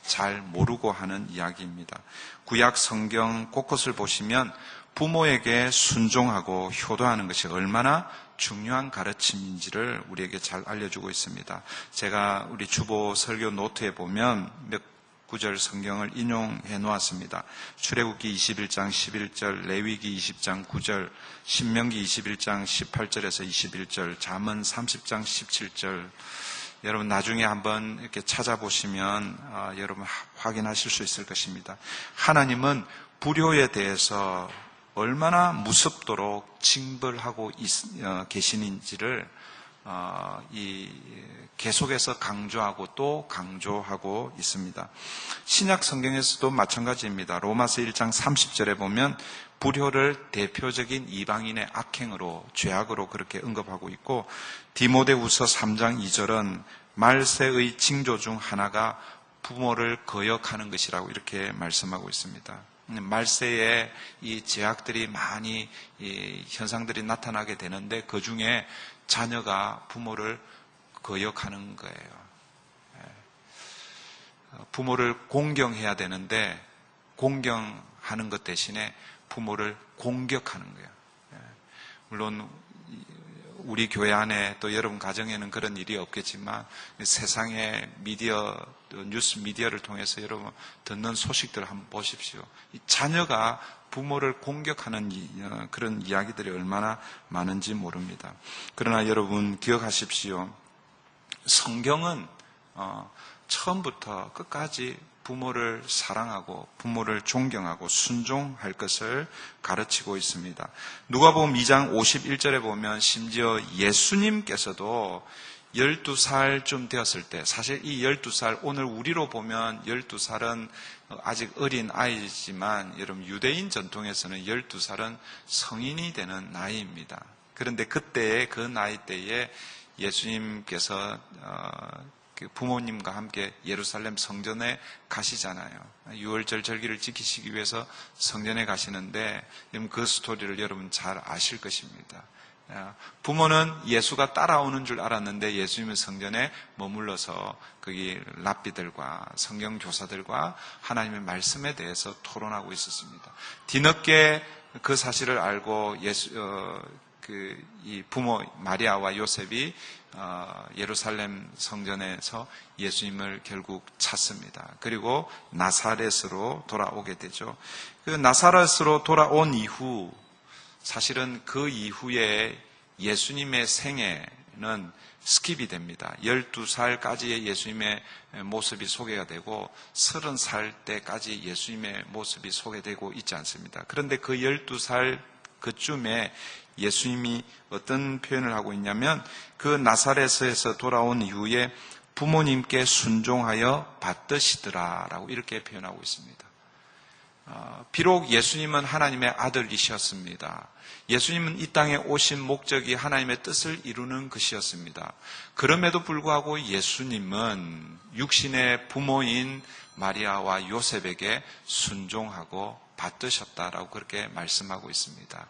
잘 모르고 하는 이야기입니다. 구약 성경 곳곳을 보시면 부모에게 순종하고 효도하는 것이 얼마나 중요한 가르침인지를 우리에게 잘 알려주고 있습니다. 제가 우리 주보 설교 노트에 보면 몇 구절 성경을 인용해 놓았습니다. 출애굽기 21장 11절, 레위기 20장 9절, 신명기 21장 18절에서 21절, 잠언 30장 17절. 여러분 나중에 한번 이렇게 찾아보시면 여러분 확인하실 수 있을 것입니다. 하나님은 불효에 대해서 얼마나 무섭도록 징벌하고 계시는지를 계속해서 강조하고 또 강조하고 있습니다. 신약 성경에서도 마찬가지입니다. 로마서 1장 30절에 보면 불효를 대표적인 이방인의 악행으로, 죄악으로 그렇게 언급하고 있고, 디모데후서 3장 2절은 말세의 징조 중 하나가 부모를 거역하는 것이라고 이렇게 말씀하고 있습니다. 말세에 이 죄악들이 많이 현상들이 나타나게 되는데 그 중에 자녀가 부모를 거역하는 거예요. 부모를 공경해야 되는데 공경하는 것 대신에 부모를 공격하는 거예요. 물론 우리 교회 안에 또 여러분 가정에는 그런 일이 없겠지만 세상의 미디어, 뉴스 미디어를 통해서 여러분 듣는 소식들을 한번 보십시오. 이 자녀가 부모를 공격하는 그런 이야기들이 얼마나 많은지 모릅니다. 그러나 여러분 기억하십시오. 성경은 처음부터 끝까지 부모를 사랑하고 부모를 존경하고 순종할 것을 가르치고 있습니다. 누가복음 2장 51절에 보면 심지어 예수님께서도 12살쯤 되었을 때, 사실 이 12살, 오늘 우리로 보면 12살은 아직 어린 아이지만 여러분 유대인 전통에서는 12살은 성인이 되는 나이입니다. 그런데 그때의 그 나이 때에 예수님께서 부모님과 함께 예루살렘 성전에 가시잖아요. 유월절 절기를 지키시기 위해서 성전에 가시는데 그 스토리를 여러분 잘 아실 것입니다. 부모는 예수가 따라오는 줄 알았는데 예수님은 성전에 머물러서 거기 랍비들과 성경 교사들과 하나님의 말씀에 대해서 토론하고 있었습니다. 뒤늦게 그 사실을 알고 이 부모 마리아와 요셉이 예루살렘 성전에서 예수님을 결국 찾습니다. 그리고 나사렛으로 돌아오게 되죠. 그 나사렛으로 돌아온 이후, 사실은 그 이후에 예수님의 생애는 스킵이 됩니다. 12살까지의 예수님의 모습이 소개가 되고 30살 때까지 예수님의 모습이 소개되고 있지 않습니다. 그런데 그 12살 그쯤에 예수님이 어떤 표현을 하고 있냐면 그 나사렛에서 돌아온 이후에 부모님께 순종하여 받드시더라라고 이렇게 표현하고 있습니다. 비록 예수님은 하나님의 아들이셨습니다. 예수님은 이 땅에 오신 목적이 하나님의 뜻을 이루는 것이었습니다. 그럼에도 불구하고 예수님은 육신의 부모인 마리아와 요셉에게 순종하고 받드셨다라고 그렇게 말씀하고 있습니다.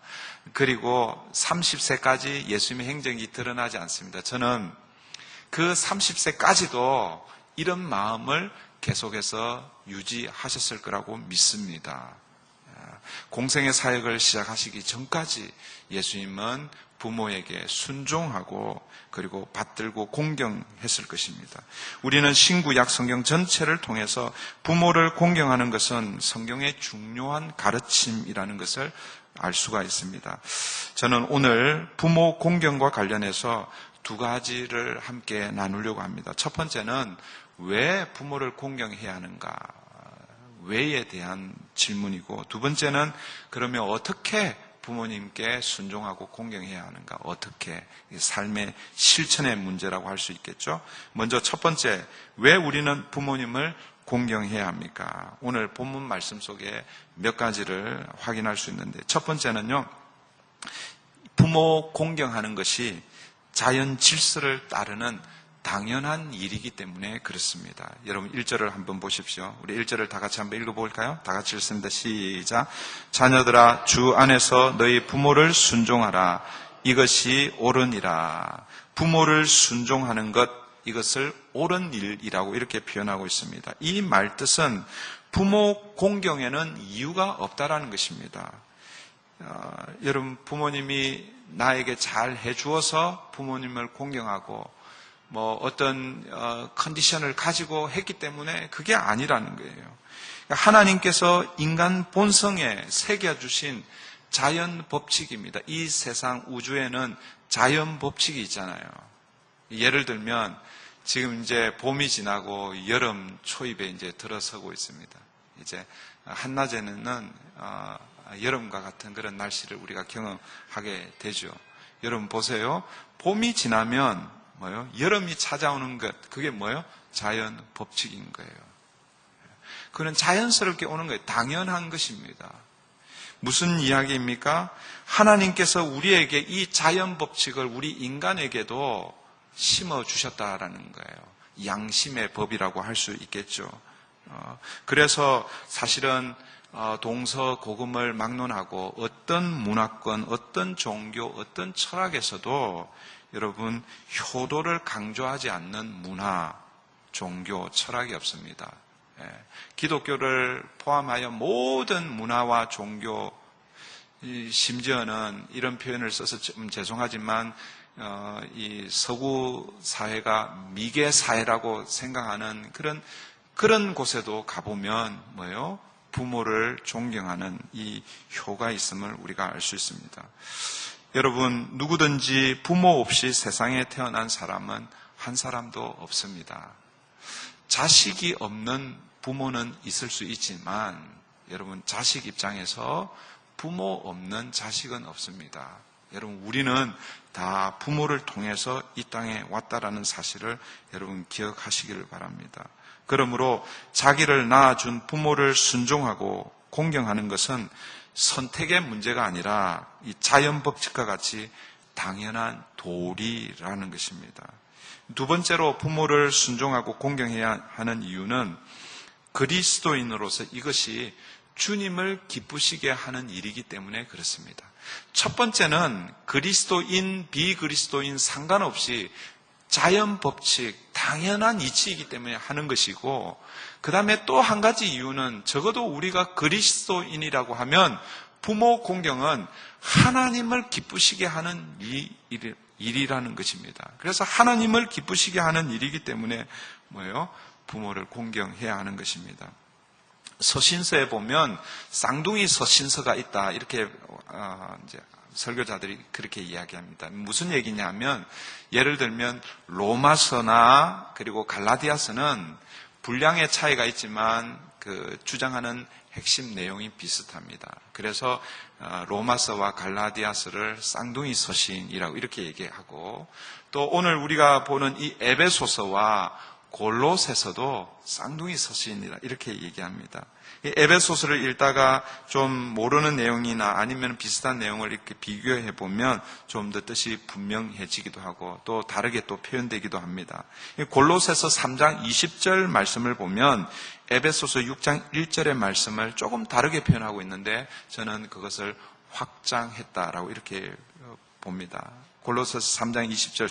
그리고 30세까지 예수님의 행적이 드러나지 않습니다. 저는 그 30세까지도 이런 마음을 계속해서 유지하셨을 거라고 믿습니다. 공생의 사역을 시작하시기 전까지 예수님은 부모에게 순종하고 그리고 받들고 공경했을 것입니다. 우리는 신구약 성경 전체를 통해서 부모를 공경하는 것은 성경의 중요한 가르침이라는 것을 알 수가 있습니다. 저는 오늘 부모 공경과 관련해서 두 가지를 함께 나누려고 합니다. 첫 번째는 왜 부모를 공경해야 하는가? 왜에 대한 질문이고, 두 번째는 그러면 어떻게 부모님께 순종하고 공경해야 하는가? 어떻게? 삶의 실천의 문제라고 할 수 있겠죠? 먼저 첫 번째, 왜 우리는 부모님을 공경해야 합니까? 오늘 본문 말씀 속에 몇 가지를 확인할 수 있는데, 첫 번째는요, 부모 공경하는 것이 자연 질서를 따르는 당연한 일이기 때문에 그렇습니다. 여러분 1절을 한번 보십시오. 우리 1절을 다 같이 한번 읽어볼까요? 다 같이 읽습니다. 시작. 자녀들아 주 안에서 너희 부모를 순종하라. 이것이 옳으니라. 부모를 순종하는 것, 이것을 옳은 일이라고 이렇게 표현하고 있습니다. 이 말 뜻은 부모 공경에는 이유가 없다라는 것입니다. 여러분, 부모님이 나에게 잘 해주어서 부모님을 공경하고 어떤 컨디션을 가지고 했기 때문에 그게 아니라는 거예요. 하나님께서 인간 본성에 새겨주신 자연 법칙입니다. 이 세상 우주에는 자연 법칙이 있잖아요. 예를 들면 지금 이제 봄이 지나고 여름 초입에 이제 들어서고 있습니다. 이제 한낮에는 여름과 같은 그런 날씨를 우리가 경험하게 되죠. 여러분 보세요. 봄이 지나면 여름이 찾아오는 것, 그게 자연 법칙인 거예요. 그는 자연스럽게 오는 거예요. 당연한 것입니다. 무슨 이야기입니까? 하나님께서 우리에게 이 자연 법칙을 우리 인간에게도 심어주셨다라는 거예요. 양심의 법이라고 할 수 있겠죠. 그래서 사실은 동서고금을 막론하고 어떤 문화권, 어떤 종교, 어떤 철학에서도 여러분 효도를 강조하지 않는 문화, 종교, 철학이 없습니다. 기독교를 포함하여 모든 문화와 종교, 심지어는 이런 표현을 써서 좀 죄송하지만 이 서구 사회가 미개 사회라고 생각하는 그런 곳에도 가보면 부모를 존경하는 이 효가 있음을 우리가 알 수 있습니다. 여러분, 누구든지 부모 없이 세상에 태어난 사람은 한 사람도 없습니다. 자식이 없는 부모는 있을 수 있지만 여러분, 자식 입장에서 부모 없는 자식은 없습니다. 여러분, 우리는 다 부모를 통해서 이 땅에 왔다라는 사실을 여러분 기억하시기를 바랍니다. 그러므로 자기를 낳아준 부모를 순종하고 공경하는 것은 선택의 문제가 아니라 이 자연 법칙과 같이 당연한 도리라는 것입니다. 두 번째로 부모를 순종하고 공경해야 하는 이유는 그리스도인으로서 이것이 주님을 기쁘시게 하는 일이기 때문에 그렇습니다. 첫 번째는 그리스도인, 비그리스도인 상관없이 자연 법칙, 당연한 이치이기 때문에 하는 것이고, 그 다음에 또 한 가지 이유는 적어도 우리가 그리스도인이라고 하면 부모 공경은 하나님을 기쁘시게 하는 일이라는 것입니다. 그래서 하나님을 기쁘시게 하는 일이기 때문에 부모를 공경해야 하는 것입니다. 서신서에 보면 쌍둥이 서신서가 있다, 이렇게 이제 설교자들이 그렇게 이야기합니다. 무슨 얘기냐면 예를 들면 로마서나 그리고 갈라디아서는 분량의 차이가 있지만 주장하는 핵심 내용이 비슷합니다. 그래서 로마서와 갈라디아서를 쌍둥이 서신이라고 이렇게 얘기하고, 또 오늘 우리가 보는 이 에베소서와 골로새서도 쌍둥이 서신이라 이렇게 얘기합니다. 이 에베소서를 읽다가 좀 모르는 내용이나 아니면 비슷한 내용을 이렇게 비교해 보면 좀 더 뜻이 분명해지기도 하고 또 다르게 또 표현되기도 합니다. 골로새서 3장 20절 말씀을 보면 에베소서 6장 1절의 말씀을 조금 다르게 표현하고 있는데 저는 그것을 확장했다라고 이렇게 봅니다. 골로새서 3장 20절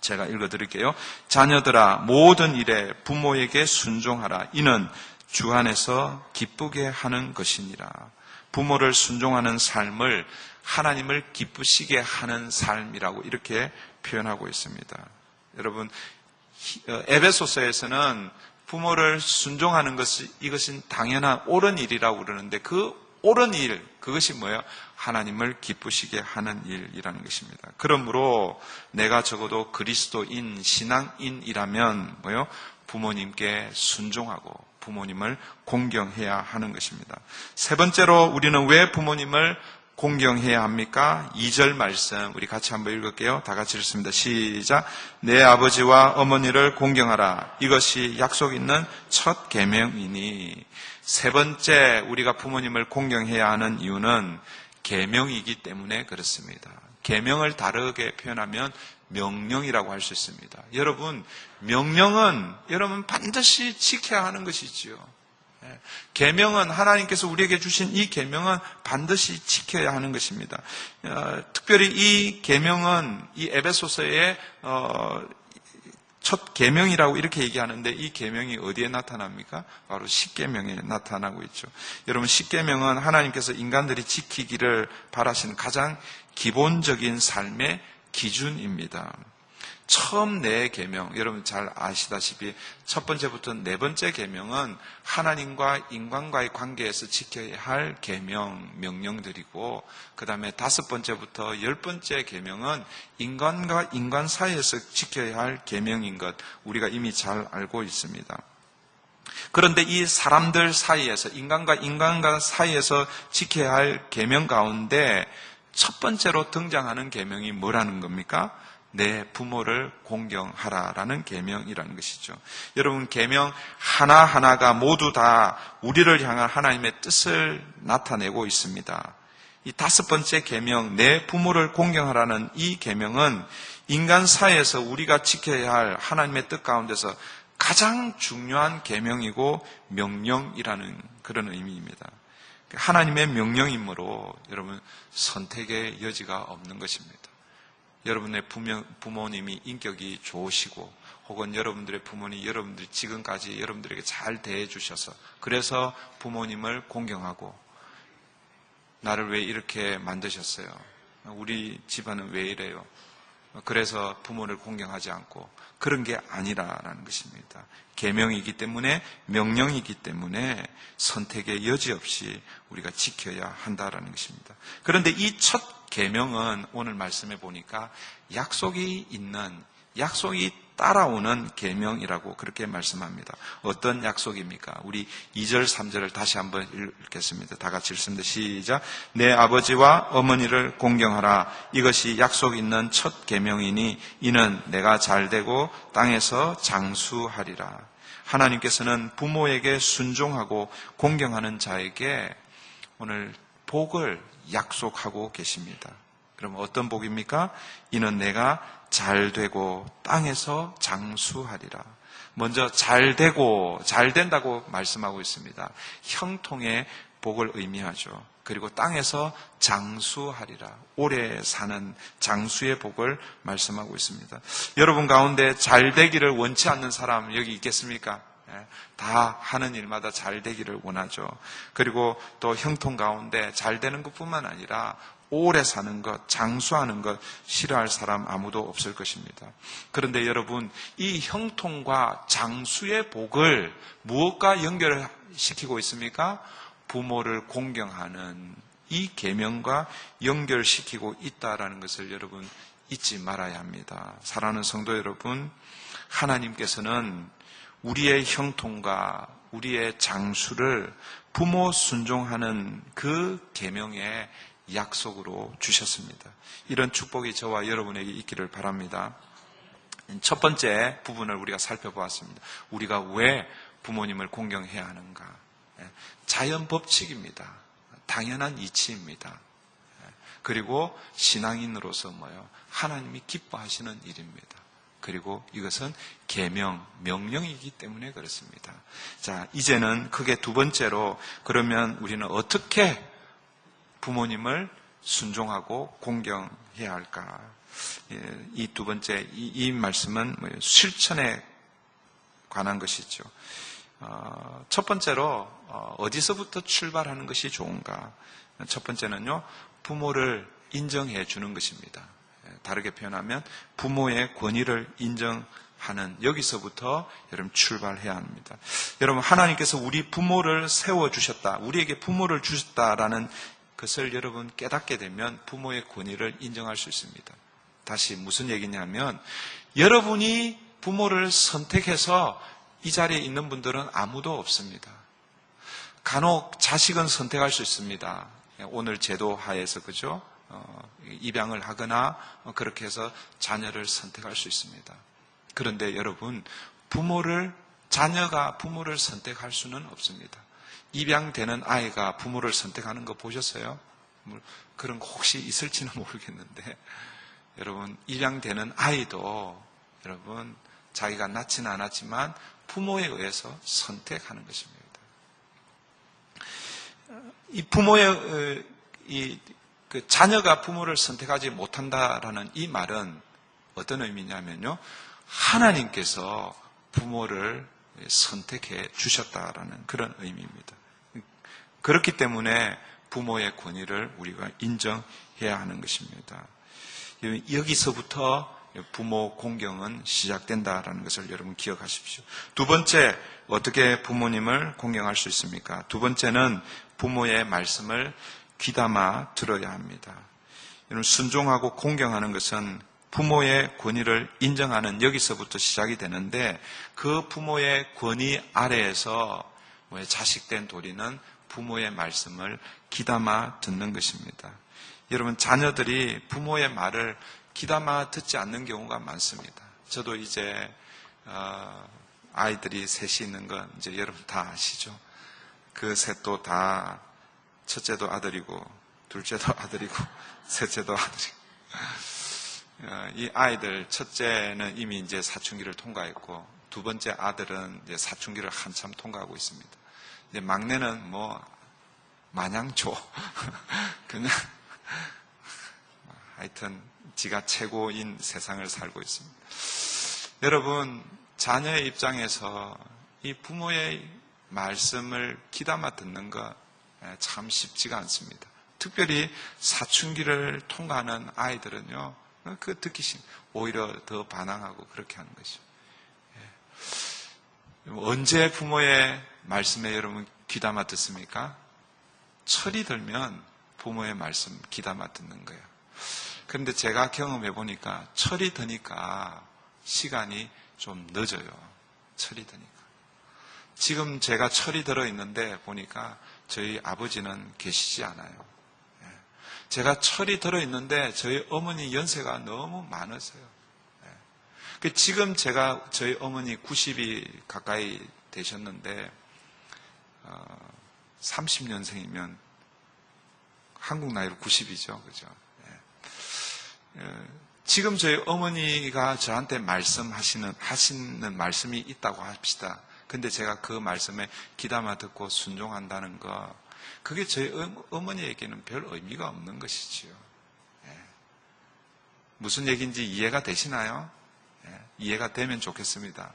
제가 읽어드릴게요. 자녀들아, 모든 일에 부모에게 순종하라. 이는 주 안에서 기쁘게 하는 것이니라. 부모를 순종하는 삶을 하나님을 기쁘시게 하는 삶이라고 이렇게 표현하고 있습니다. 여러분, 에베소서에서는 부모를 순종하는 것이 이것은 당연한 옳은 일이라고 그러는데 그 옳은 일, 그것이 뭐예요? 하나님을 기쁘시게 하는 일이라는 것입니다. 그러므로 내가 적어도 그리스도인, 신앙인이라면 부모님께 순종하고 부모님을 공경해야 하는 것입니다. 세 번째로 우리는 왜 부모님을 공경해야 합니까? 2절 말씀 우리 같이 한번 읽을게요. 다 같이 읽습니다. 시작. 내 아버지와 어머니를 공경하라. 이것이 약속 있는 첫 계명이니. 세 번째 우리가 부모님을 공경해야 하는 이유는 계명이기 때문에 그렇습니다. 계명을 다르게 표현하면 명령이라고 할 수 있습니다. 여러분, 명령은 여러분 반드시 지켜야 하는 것이지요. 계명은 하나님께서 우리에게 주신 이 계명은 반드시 지켜야 하는 것입니다. 특별히 이 계명은 이 에베소서의 첫 계명이라고 이렇게 얘기하는데 이 계명이 어디에 나타납니까? 바로 십계명에 나타나고 있죠. 여러분, 십계명은 하나님께서 인간들이 지키기를 바라시는 가장 기본적인 삶의 기준입니다. 처음 네 계명, 여러분 잘 아시다시피 첫 번째부터 네 번째 계명은 하나님과 인간과의 관계에서 지켜야 할 계명, 명령들이고, 그 다음에 다섯 번째부터 열 번째 계명은 인간과 인간 사이에서 지켜야 할 계명인 것, 우리가 이미 잘 알고 있습니다. 그런데 이 사람들 사이에서, 인간과 인간과 사이에서 지켜야 할 계명 가운데 첫 번째로 등장하는 계명이 뭐라는 겁니까? 내 부모를 공경하라라는 계명이라는 것이죠. 여러분, 계명 하나하나가 모두 다 우리를 향한 하나님의 뜻을 나타내고 있습니다. 이 다섯 번째 계명, 내 부모를 공경하라는 이 계명은 인간 사이에서 우리가 지켜야 할 하나님의 뜻 가운데서 가장 중요한 계명이고 명령이라는 그런 의미입니다. 하나님의 명령이므로 여러분, 선택의 여지가 없는 것입니다. 여러분의 부모님이 인격이 좋으시고, 혹은 여러분들의 부모님이 여러분들이 지금까지 여러분들에게 잘 대해주셔서, 그래서 부모님을 공경하고, 나를 왜 이렇게 만드셨어요? 우리 집안은 왜 이래요? 그래서 부모를 공경하지 않고, 그런 게 아니라는 것입니다. 계명이기 때문에, 명령이기 때문에 선택의 여지 없이 우리가 지켜야 한다라는 것입니다. 그런데 이 첫 계명은 오늘 말씀해 보니까 약속이 있는, 약속이 따라오는 계명이라고 그렇게 말씀합니다. 어떤 약속입니까? 우리 2절, 3절을 다시 한번 읽겠습니다. 다 같이 읽습니다. 시작. 내 아버지와 어머니를 공경하라. 이것이 약속 있는 첫 계명이니 이는 내가 잘되고 땅에서 장수하리라. 하나님께서는 부모에게 순종하고 공경하는 자에게 오늘 복을 약속하고 계십니다. 그럼 어떤 복입니까? 이는 내가 잘되고 땅에서 장수하리라. 먼저 잘되고, 잘된다고 말씀하고 있습니다. 형통의 복을 의미하죠. 그리고 땅에서 장수하리라. 오래 사는 장수의 복을 말씀하고 있습니다. 여러분 가운데 잘되기를 원치 않는 사람 여기 있겠습니까? 다 하는 일마다 잘 되기를 원하죠. 그리고 또 형통 가운데 잘 되는 것뿐만 아니라 오래 사는 것, 장수하는 것 싫어할 사람 아무도 없을 것입니다. 그런데 여러분, 이 형통과 장수의 복을 무엇과 연결시키고 있습니까? 부모를 공경하는 이 계명과 연결시키고 있다라는 것을 여러분 잊지 말아야 합니다. 사랑하는 성도 여러분, 하나님께서는 우리의 형통과 우리의 장수를 부모 순종하는 그 계명의 약속으로 주셨습니다. 이런 축복이 저와 여러분에게 있기를 바랍니다. 첫 번째 부분을 우리가 살펴보았습니다. 우리가 왜 부모님을 공경해야 하는가? 자연 법칙입니다. 당연한 이치입니다. 그리고 신앙인으로서 하나님이 기뻐하시는 일입니다. 그리고 이것은 계명, 명령이기 때문에 그렇습니다. 자, 이제는 크게 두 번째로, 그러면 우리는 어떻게 부모님을 순종하고 공경해야 할까? 이 두 번째, 이 말씀은 실천에 관한 것이죠. 첫 번째로, 어디서부터 출발하는 것이 좋은가? 첫 번째는요, 부모를 인정해 주는 것입니다. 다르게 표현하면 부모의 권위를 인정하는, 여기서부터 여러분 출발해야 합니다. 여러분, 하나님께서 우리 부모를 세워주셨다, 우리에게 부모를 주셨다라는 것을 여러분 깨닫게 되면 부모의 권위를 인정할 수 있습니다. 다시 무슨 얘기냐면, 여러분이 부모를 선택해서 이 자리에 있는 분들은 아무도 없습니다. 간혹 자식은 선택할 수 있습니다. 오늘 제도 하에서, 그죠? 입양을 하거나 그렇게 해서 자녀를 선택할 수 있습니다. 그런데 여러분, 자녀가 부모를 선택할 수는 없습니다. 입양되는 아이가 부모를 선택하는 거 보셨어요? 그런 거 혹시 있을지는 모르겠는데, 여러분, 입양되는 아이도 여러분 자기가 낳지는 않았지만 부모에 의해서 선택하는 것입니다. 이 부모의 자녀가 부모를 선택하지 못한다라는 이 말은 어떤 의미냐면요, 하나님께서 부모를 선택해 주셨다라는 그런 의미입니다. 그렇기 때문에 부모의 권위를 우리가 인정해야 하는 것입니다. 여기서부터 부모 공경은 시작된다라는 것을 여러분 기억하십시오. 두 번째, 어떻게 부모님을 공경할 수 있습니까? 두 번째는 부모의 말씀을 귀담아 들어야 합니다. 여러분, 순종하고 공경하는 것은 부모의 권위를 인정하는 여기서부터 시작이 되는데, 그 부모의 권위 아래에서 자식된 도리는 부모의 말씀을 귀담아 듣는 것입니다. 여러분, 자녀들이 부모의 말을 귀담아 듣지 않는 경우가 많습니다. 저도 이제 아이들이 셋이 있는 건 이제 여러분 다 아시죠? 그 셋도 다 첫째도 아들이고 둘째도 아들이고 셋째도 아들이고 이 아이들 첫째는 이미 이제 사춘기를 통과했고 두 번째 아들은 이제 사춘기를 한참 통과하고 있습니다. 이제 막내는 뭐 마냥 그냥 하여튼 지가 최고인 세상을 살고 있습니다. 여러분, 자녀의 입장에서 이 부모의 말씀을 귀담아 듣는 거 참 쉽지가 않습니다. 특별히 사춘기를 통과하는 아이들은요, 그 듣기 싫 오히려 더 반항하고 그렇게 하는 것이죠. 언제 부모의 말씀에 여러분 귀담아 듣습니까? 철이 들면 부모의 말씀 귀담아 듣는 거예요. 그런데 제가 경험해 보니까 철이 드니까 시간이 좀 늦어요. 철이 드니까. 지금 제가 철이 들어 있는데 보니까 저희 아버지는 계시지 않아요. 제가 철이 들어 있는데 저희 어머니 연세가 너무 많으세요. 지금 저희 어머니 90이 가까이 되셨는데 30년생이면 한국 나이로 90이죠. 그죠? 지금 저희 어머니가 저한테 하시는 말씀이 있다고 합시다. 근데 제가 그 말씀에 귀담아 듣고 순종한다는 거, 그게 저희 어머니에게는 별 의미가 없는 것이지요. 무슨 얘기인지 이해가 되시나요? 이해가 되면 좋겠습니다.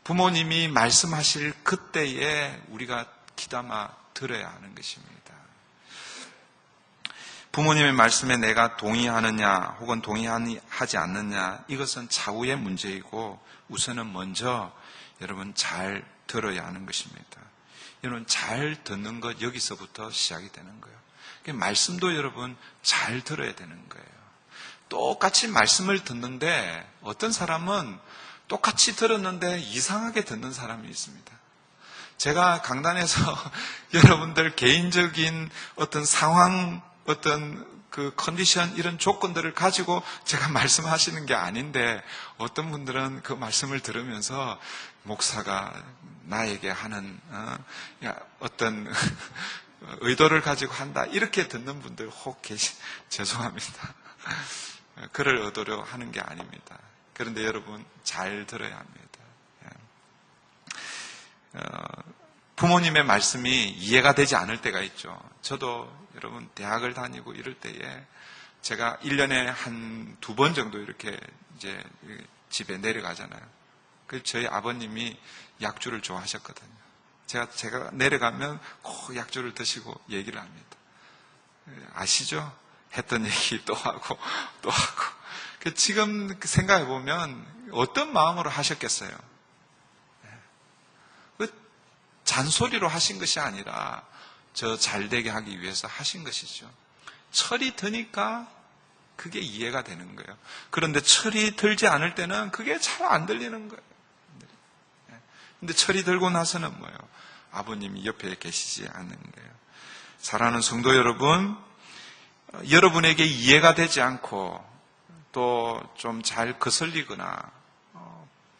부모님이 말씀하실 그때에 우리가 귀담아 들어야 하는 것입니다. 부모님의 말씀에 내가 동의하느냐 혹은 동의하지 않느냐, 이것은 차후의 문제이고 우선은 먼저 여러분 잘 들어야 하는 것입니다. 여러분, 잘 듣는 것, 여기서부터 시작이 되는 거예요. 말씀도 여러분 잘 들어야 되는 거예요. 똑같이 말씀을 듣는데 어떤 사람은 똑같이 들었는데 이상하게 듣는 사람이 있습니다. 제가 강단에서 여러분들 개인적인 어떤 상황, 어떤 그 컨디션, 이런 조건들을 가지고 제가 말씀하시는 게 아닌데, 어떤 분들은 그 말씀을 들으면서 목사가 나에게 하는 어떤 의도를 가지고 한다, 이렇게 듣는 분들 혹 죄송합니다. 그를 의도로 하는 게 아닙니다. 그런데 여러분 잘 들어야 합니다. 부모님의 말씀이 이해가 되지 않을 때가 있죠. 저도 여러분 대학을 다니고 이럴 때에 제가 1년에 한 2번 정도 이렇게 이제 집에 내려가잖아요. 그래서 저희 아버님이 약주를 좋아하셨거든요. 제가 내려가면 꼭 약주를 드시고 얘기를 합니다. 아시죠? 했던 얘기 또 하고 또 하고. 지금 생각해 보면 어떤 마음으로 하셨겠어요? 잔소리로 하신 것이 아니라 저 잘되게 하기 위해서 하신 것이죠. 철이 드니까 그게 이해가 되는 거예요. 그런데 철이 들지 않을 때는 그게 잘 안 들리는 거예요. 근데 철이 들고 나서는 뭐예요? 아버님이 옆에 계시지 않는 거예요. 사랑하는 성도 여러분, 여러분에게 이해가 되지 않고 또 좀 잘 거슬리거나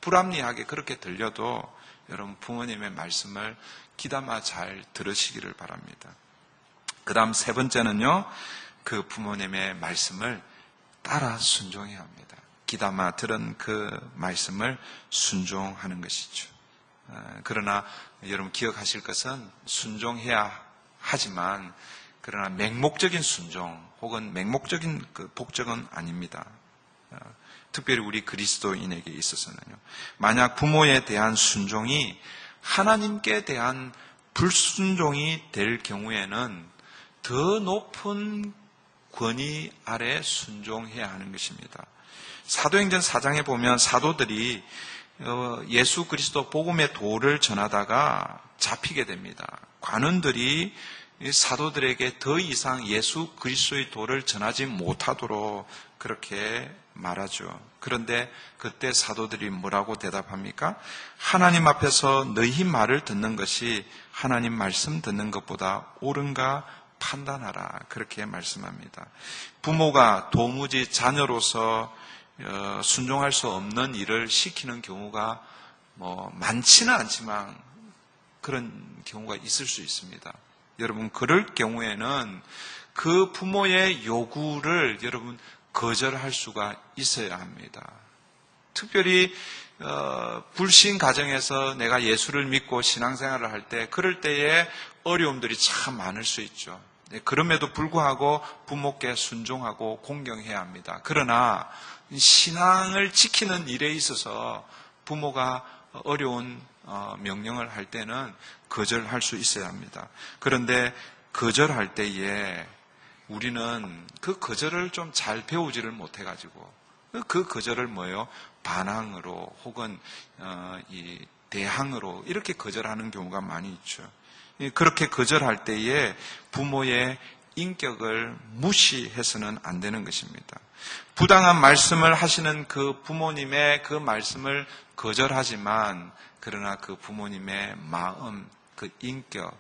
불합리하게 그렇게 들려도 여러분 부모님의 말씀을 귀담아 잘 들으시기를 바랍니다. 그 다음 세 번째는요, 그 부모님의 말씀을 따라 순종해야 합니다. 귀담아 들은 그 말씀을 순종하는 것이죠. 그러나 여러분 기억하실 것은 순종해야 하지만 그러나 맹목적인 순종 혹은 맹목적인 그 복종은 아닙니다. 특별히 우리 그리스도인에게 있어서는요. 만약 부모에 대한 순종이 하나님께 대한 불순종이 될 경우에는 더 높은 권위 아래 순종해야 하는 것입니다. 사도행전 4장에 보면 사도들이 예수 그리스도 복음의 도를 전하다가 잡히게 됩니다. 관원들이 사도들에게 더 이상 예수 그리스도의 도를 전하지 못하도록 그렇게 말하죠. 그런데 그때 사도들이 뭐라고 대답합니까? 하나님 앞에서 너희 말을 듣는 것이 하나님 말씀 듣는 것보다 옳은가 판단하라. 그렇게 말씀합니다. 부모가 도무지 자녀로서 순종할 수 없는 일을 시키는 경우가 많지는 않지만 그런 경우가 있을 수 있습니다. 여러분, 그럴 경우에는 그 부모의 요구를 여러분 거절할 수가 있어야 합니다. 특별히 불신 가정에서 내가 예수를 믿고 신앙생활을 할 때 그럴 때에 어려움들이 참 많을 수 있죠. 그럼에도 불구하고 부모께 순종하고 공경해야 합니다. 그러나 신앙을 지키는 일에 있어서 부모가 어려운 명령을 할 때는 거절할 수 있어야 합니다. 그런데 거절할 때에 우리는 그 거절을 좀 잘 배우지를 못해가지고 그 거절을 뭐예요? 반항으로 혹은 이 대항으로 이렇게 거절하는 경우가 많이 있죠. 그렇게 거절할 때에 부모의 인격을 무시해서는 안 되는 것입니다. 부당한 말씀을 하시는 그 부모님의 그 말씀을 거절하지만 그러나 그 부모님의 마음, 그 인격,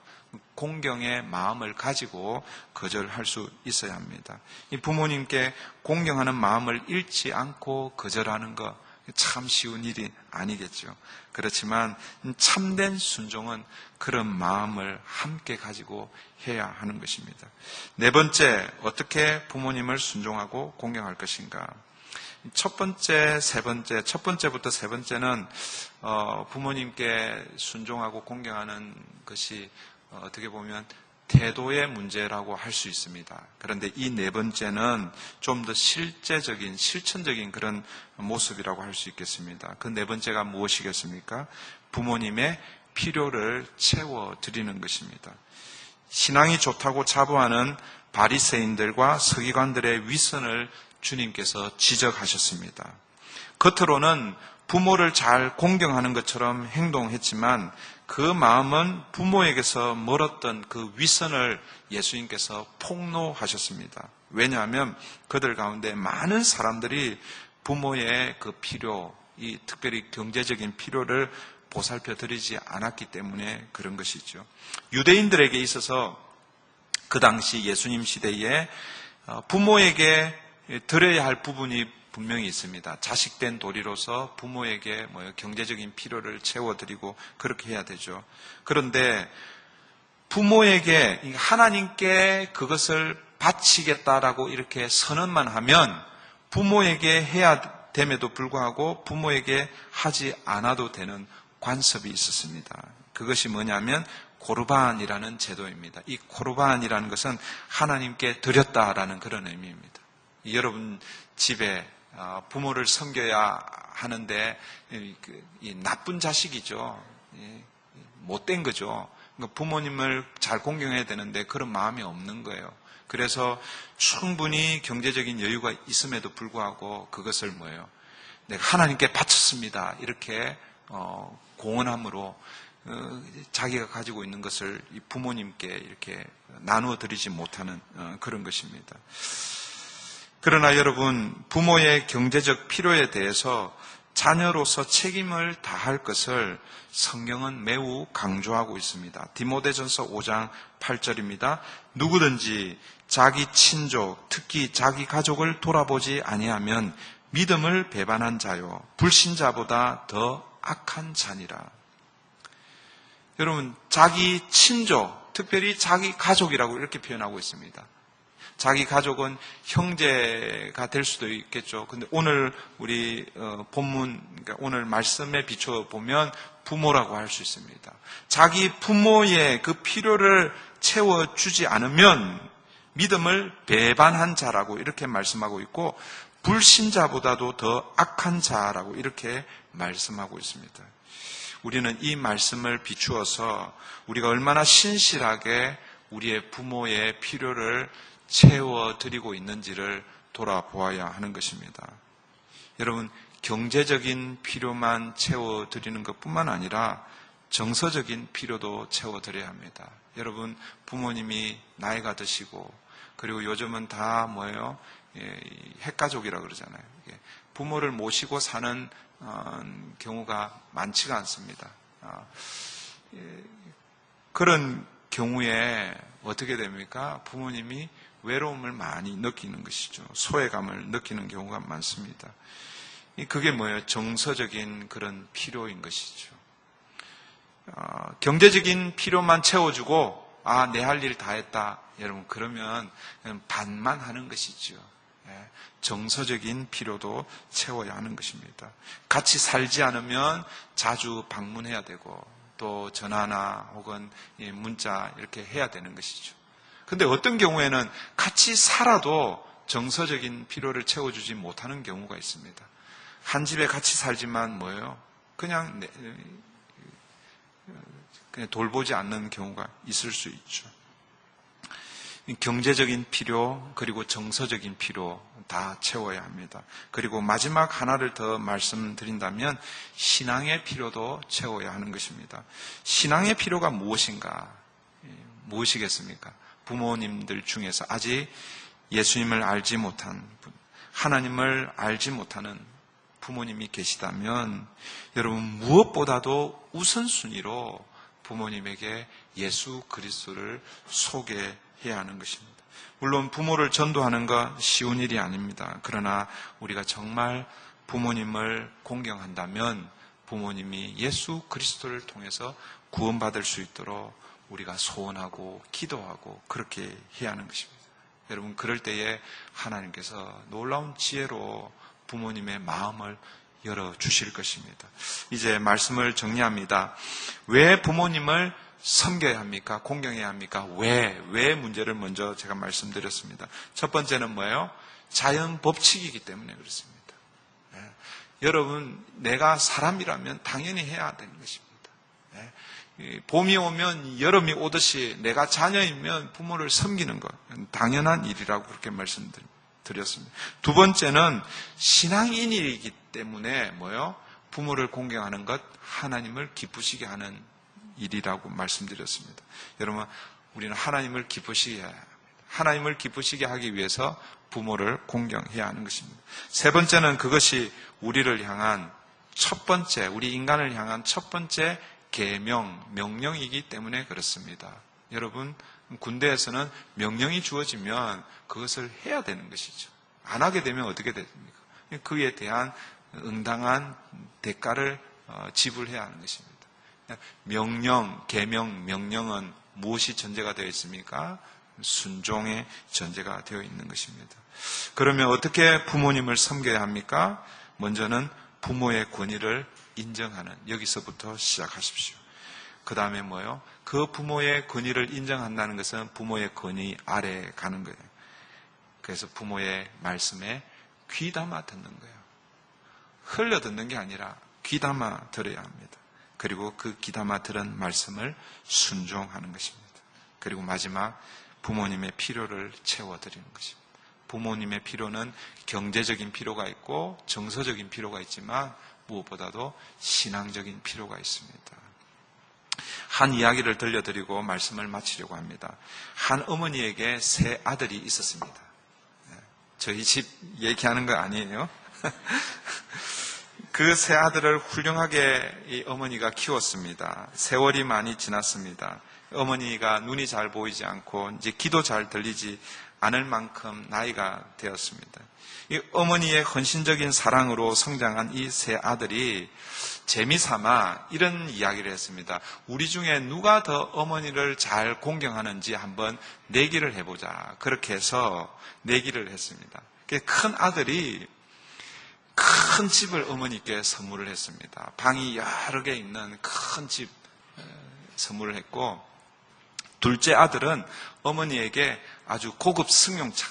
공경의 마음을 가지고 거절할 수 있어야 합니다. 이 부모님께 공경하는 마음을 잃지 않고 거절하는 것 참 쉬운 일이 아니겠죠. 그렇지만 참된 순종은 그런 마음을 함께 가지고 해야 하는 것입니다. 네 번째, 어떻게 부모님을 순종하고 공경할 것인가? 첫 번째, 세 번째, 첫 번째부터 세 번째는 부모님께 순종하고 공경하는 것이 어떻게 보면 태도의 문제라고 할 수 있습니다. 그런데 이 네 번째는 좀 더 실제적인, 실천적인 그런 모습이라고 할 수 있겠습니다. 그 네 번째가 무엇이겠습니까? 부모님의 필요를 채워드리는 것입니다. 신앙이 좋다고 자부하는 바리새인들과 서기관들의 위선을 주님께서 지적하셨습니다. 겉으로는 부모를 잘 공경하는 것처럼 행동했지만 그 마음은 부모에게서 멀었던 그 위선을 예수님께서 폭로하셨습니다. 왜냐하면 그들 가운데 많은 사람들이 부모의 그 필요, 이 특별히 경제적인 필요를 보살펴 드리지 않았기 때문에 그런 것이죠. 유대인들에게 있어서 그 당시 예수님 시대에 부모에게 드려야 할 부분이 분명히 있습니다. 자식된 도리로서 부모에게 경제적인 필요를 채워드리고 그렇게 해야 되죠. 그런데 부모에게 하나님께 그것을 바치겠다라고 이렇게 선언만 하면 부모에게 해야 됨에도 불구하고 부모에게 하지 않아도 되는 관습이 있었습니다. 그것이 뭐냐면 고르반이라는 제도입니다. 이 고르반이라는 것은 하나님께 드렸다라는 그런 의미입니다. 여러분 집에 부모를 섬겨야 하는데 이 나쁜 자식이죠. 못된 거죠. 부모님을 잘 공경해야 되는데 그런 마음이 없는 거예요. 그래서 충분히 경제적인 여유가 있음에도 불구하고 그것을 내가 하나님께 바쳤습니다. 이렇게 공언함으로 자기가 가지고 있는 것을 부모님께 이렇게 나누어 드리지 못하는 그런 것입니다. 그러나 여러분, 부모의 경제적 필요에 대해서 자녀로서 책임을 다할 것을 성경은 매우 강조하고 있습니다. 디모데전서 5장 8절입니다. 누구든지 자기 친족, 특히 자기 가족을 돌아보지 아니하면 믿음을 배반한 자요, 불신자보다 더 악한 자니라. 여러분, 자기 친족, 특별히 자기 가족이라고 이렇게 표현하고 있습니다. 자기 가족은 형제가 될 수도 있겠죠. 근데 오늘 우리 본문, 그러니까 오늘 말씀에 비춰 보면 부모라고 할 수 있습니다. 자기 부모의 그 필요를 채워주지 않으면 믿음을 배반한 자라고 이렇게 말씀하고 있고, 불신자보다도 더 악한 자라고 이렇게 말씀하고 있습니다. 우리는 이 말씀을 비추어서 우리가 얼마나 신실하게 우리의 부모의 필요를 채워드리고 있는지를 돌아보아야 하는 것입니다. 여러분, 경제적인 필요만 채워드리는 것뿐만 아니라 정서적인 필요도 채워드려야 합니다. 여러분, 부모님이 나이가 드시고, 그리고 요즘은 다 뭐예요? 핵가족이라고 그러잖아요. 부모를 모시고 사는 경우가 많지가 않습니다. 그런 경우에 어떻게 됩니까? 부모님이 외로움을 많이 느끼는 것이죠. 소외감을 느끼는 경우가 많습니다. 그게 뭐예요? 정서적인 그런 필요인 것이죠. 경제적인 필요만 채워주고 내 할 일 다 했다. 여러분, 그러면 반만 하는 것이죠. 정서적인 필요도 채워야 하는 것입니다. 같이 살지 않으면 자주 방문해야 되고 또 전화나 혹은 문자 이렇게 해야 되는 것이죠. 근데 어떤 경우에는 같이 살아도 정서적인 필요를 채워주지 못하는 경우가 있습니다. 한 집에 같이 살지만 뭐예요? 그냥 돌보지 않는 경우가 있을 수 있죠. 경제적인 필요 그리고 정서적인 필요 다 채워야 합니다. 그리고 마지막 하나를 더 말씀드린다면 신앙의 필요도 채워야 하는 것입니다. 신앙의 필요가 무엇인가? 무엇이겠습니까? 부모님들 중에서 아직 예수님을 알지 못한 분, 하나님을 알지 못하는 부모님이 계시다면 여러분 무엇보다도 우선순위로 부모님에게 예수 그리스도를 소개해야 하는 것입니다. 물론 부모를 전도하는 거 쉬운 일이 아닙니다. 그러나 우리가 정말 부모님을 공경한다면 부모님이 예수 그리스도를 통해서 구원받을 수 있도록 우리가 소원하고 기도하고 그렇게 해야 하는 것입니다. 여러분, 그럴 때에 하나님께서 놀라운 지혜로 부모님의 마음을 열어주실 것입니다. 이제 말씀을 정리합니다. 왜 부모님을 섬겨야 합니까? 공경해야 합니까? 왜 문제를 먼저 제가 말씀드렸습니다. 첫 번째는 뭐예요? 자연 법칙이기 때문에 그렇습니다. 여러분, 내가 사람이라면 당연히 해야 되는 것입니다. 봄이 오면 여름이 오듯이 내가 자녀이면 부모를 섬기는 것 당연한 일이라고 그렇게 말씀드렸습니다. 두 번째는 신앙인이기 때문에 뭐예요? 부모를 공경하는 것 하나님을 기쁘시게 하는 일이라고 말씀드렸습니다. 여러분, 우리는 하나님을 기쁘시게 해야 합니다. 하나님을 기쁘시게 하기 위해서 부모를 공경해야 하는 것입니다. 세 번째는 그것이 우리를 향한 첫 번째, 우리 인간을 향한 첫 번째 계명, 명령이기 때문에 그렇습니다. 여러분, 군대에서는 명령이 주어지면 그것을 해야 되는 것이죠. 안 하게 되면 어떻게 됩니까? 그에 대한 응당한 대가를 지불해야 하는 것입니다. 명령, 계명, 명령은 무엇이 전제가 되어 있습니까? 순종의 전제가 되어 있는 것입니다. 그러면 어떻게 부모님을 섬겨야 합니까? 먼저는 부모의 권위를 인정하는, 여기서부터 시작하십시오. 그 다음에 뭐예요? 그 부모의 권위를 인정한다는 것은 부모의 권위 아래에 가는 거예요. 그래서 부모의 말씀에 귀담아 듣는 거예요. 흘려 듣는 게 아니라 귀담아 들어야 합니다. 그리고 그 귀담아 들은 말씀을 순종하는 것입니다. 그리고 마지막 부모님의 필요를 채워드리는 것입니다. 부모님의 필요는 경제적인 필요가 있고 정서적인 필요가 있지만 무엇보다도 신앙적인 필요가 있습니다. 한 이야기를 들려드리고 말씀을 마치려고 합니다. 한 어머니에게 세 아들이 있었습니다. 저희 집 얘기하는 거 아니에요. 그 세 아들을 훌륭하게 이 어머니가 키웠습니다. 세월이 많이 지났습니다. 어머니가 눈이 잘 보이지 않고 이제 귀도 잘 들리지 않을 만큼 나이가 되었습니다. 이 어머니의 헌신적인 사랑으로 성장한 이 세 아들이 재미삼아 이런 이야기를 했습니다. 우리 중에 누가 더 어머니를 잘 공경하는지 한번 내기를 해보자. 그렇게 해서 내기를 했습니다. 큰 아들이 큰 집을 어머니께 선물을 했습니다. 방이 여러 개 있는 큰 집 선물을 했고, 둘째 아들은 어머니에게 아주 고급 승용차,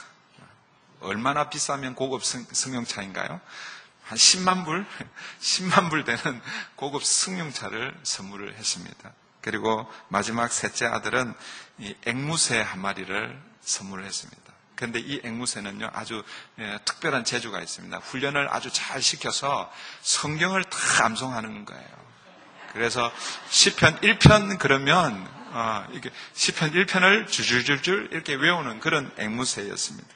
얼마나 비싸면 고급 승용차인가요? 한 10만 불? 10만 불 되는 고급 승용차를 선물을 했습니다. 그리고 마지막 셋째 아들은 이 앵무새 한 마리를 선물을 했습니다. 그런데 이 앵무새는요, 아주 특별한 재주가 있습니다. 훈련을 아주 잘 시켜서 성경을 다 암송하는 거예요. 그래서 시편 1편 그러면 이게 시편 1편을 줄줄줄줄 이렇게 외우는 그런 앵무새였습니다.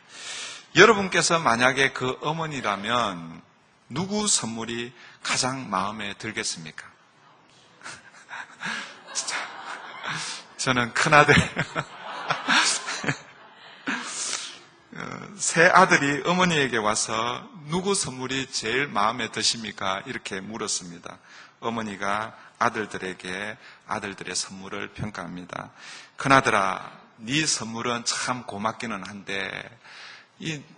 여러분께서 만약에 그 어머니라면 누구 선물이 가장 마음에 들겠습니까? 저는 큰아들 새 아들이 어머니에게 와서 누구 선물이 제일 마음에 드십니까? 이렇게 물었습니다. 어머니가 아들들에게 아들들의 선물을 평가합니다. 큰아들아, 네 선물은 참 고맙기는 한데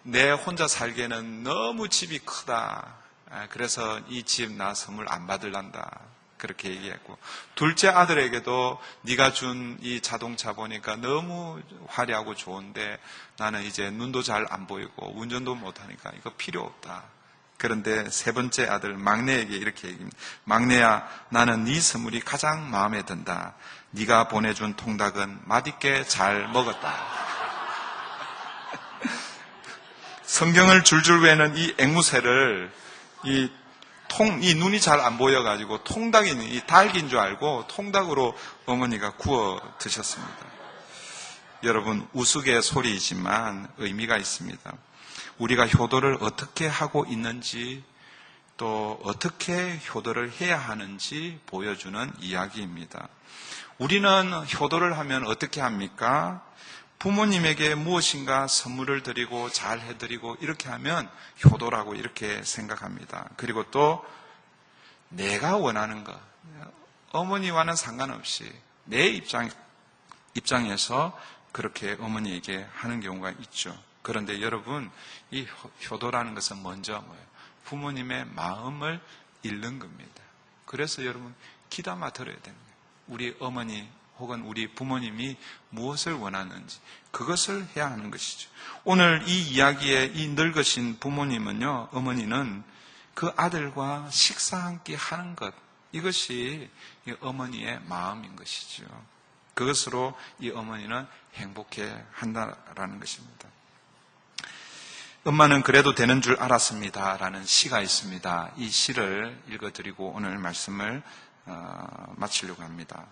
내 혼자 살기에는 너무 집이 크다. 그래서 이 집 나 선물 안 받을란다. 그렇게 얘기했고, 둘째 아들에게도 네가 준 이 자동차 보니까 너무 화려하고 좋은데 나는 이제 눈도 잘 안 보이고 운전도 못하니까 이거 필요 없다. 그런데 세 번째 아들 막내에게 이렇게 얘기합니다. 막내야, 나는 네 선물이 가장 마음에 든다. 네가 보내준 통닭은 맛있게 잘 먹었다. 성경을 줄줄 외는 이 앵무새를 이 눈이 잘 안 보여가지고 이 닭인 줄 알고 통닭으로 어머니가 구워 드셨습니다. 여러분, 우스갯소리이지만 의미가 있습니다. 우리가 효도를 어떻게 하고 있는지 또 어떻게 효도를 해야 하는지 보여주는 이야기입니다. 우리는 효도를 하면 어떻게 합니까? 부모님에게 무엇인가 선물을 드리고 잘 해드리고 이렇게 하면 효도라고 이렇게 생각합니다. 그리고 또 내가 원하는 것, 어머니와는 상관없이 내 입장에서 그렇게 어머니에게 하는 경우가 있죠. 그런데 여러분, 이 효도라는 것은 먼저 뭐예요? 부모님의 마음을 읽는 겁니다. 그래서 여러분, 귀담아 들어야 됩니다. 우리 어머니 혹은 우리 부모님이 무엇을 원하는지 그것을 해야 하는 것이죠. 오늘 이 이야기의 이 늙으신 부모님은요, 어머니는 그 아들과 식사 함께 하는 것, 이것이 이 어머니의 마음인 것이죠. 그것으로 이 어머니는 행복해 한다라는 것입니다. 엄마는 그래도 되는 줄 알았습니다 라는 시가 있습니다. 이 시를 읽어드리고 오늘 말씀을 마치려고 합니다.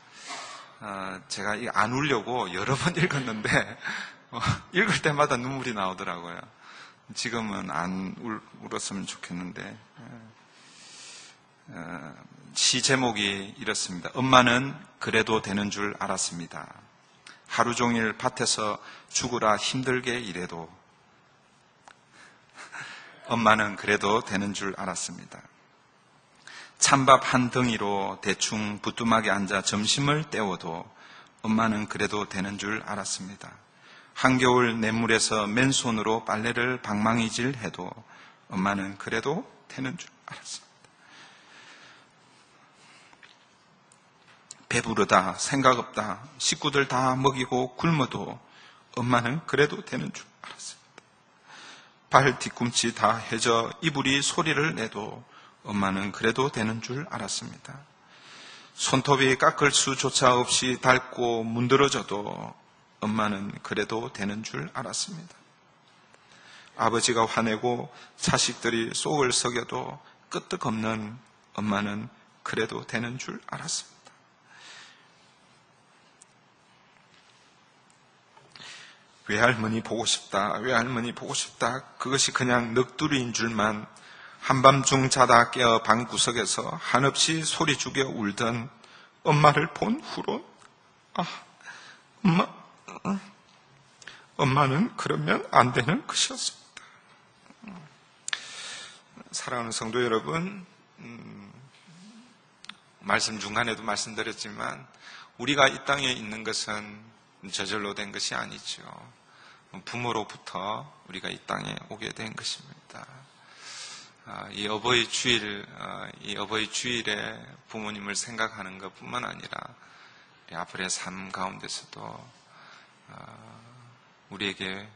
제가 안 울려고 여러 번 읽었는데 읽을 때마다 눈물이 나오더라고요. 지금은 안 울었으면 좋겠는데. 시 제목이 이렇습니다. 엄마는 그래도 되는 줄 알았습니다. 하루 종일 밭에서 죽으라 힘들게 일해도 엄마는 그래도 되는 줄 알았습니다. 찬밥 한 덩이로 대충 부뚜막에 앉아 점심을 때워도 엄마는 그래도 되는 줄 알았습니다. 한겨울 냇물에서 맨손으로 빨래를 방망이질 해도 엄마는 그래도 되는 줄 알았습니다. 배부르다, 생각 없다, 식구들 다 먹이고 굶어도 엄마는 그래도 되는 줄 알았습니다. 발 뒤꿈치 다 해져 이불이 소리를 내도 엄마는 그래도 되는 줄 알았습니다. 손톱이 깎을 수조차 없이 닳고 문드러져도 엄마는 그래도 되는 줄 알았습니다. 아버지가 화내고 자식들이 속을 썩여도 끄떡없는 엄마는 그래도 되는 줄 알았습니다. 외할머니 보고 싶다, 외할머니 보고 싶다, 그것이 그냥 넋두리인 줄만 한밤중 자다 깨어 방구석에서 한없이 소리 죽여 울던 엄마를 본 후론 엄마는 그러면 안 되는 것이었습니다. 사랑하는 성도 여러분, 말씀 중간에도 말씀드렸지만 우리가 이 땅에 있는 것은 저절로 된 것이 아니죠. 부모로부터 우리가 이 땅에 오게 된 것입니다. 이 어버이 주일에 부모님을 생각하는 것뿐만 아니라 우리 앞으로의 삶 가운데서도 우리에게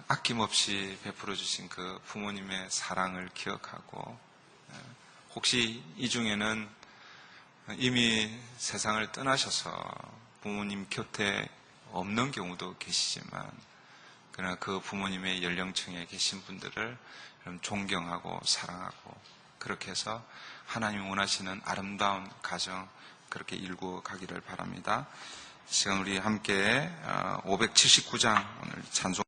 아낌없이 베풀어 주신 그 부모님의 사랑을 기억하고, 혹시 이 중에는 이미 세상을 떠나셔서 부모님 곁에 없는 경우도 계시지만, 그러나 그 부모님의 연령층에 계신 분들을 존경하고 사랑하고, 그렇게 해서 하나님이 원하시는 아름다운 가정 그렇게 일구 가기를 바랍니다. 이 시간 우리 함께 579장 오늘 찬송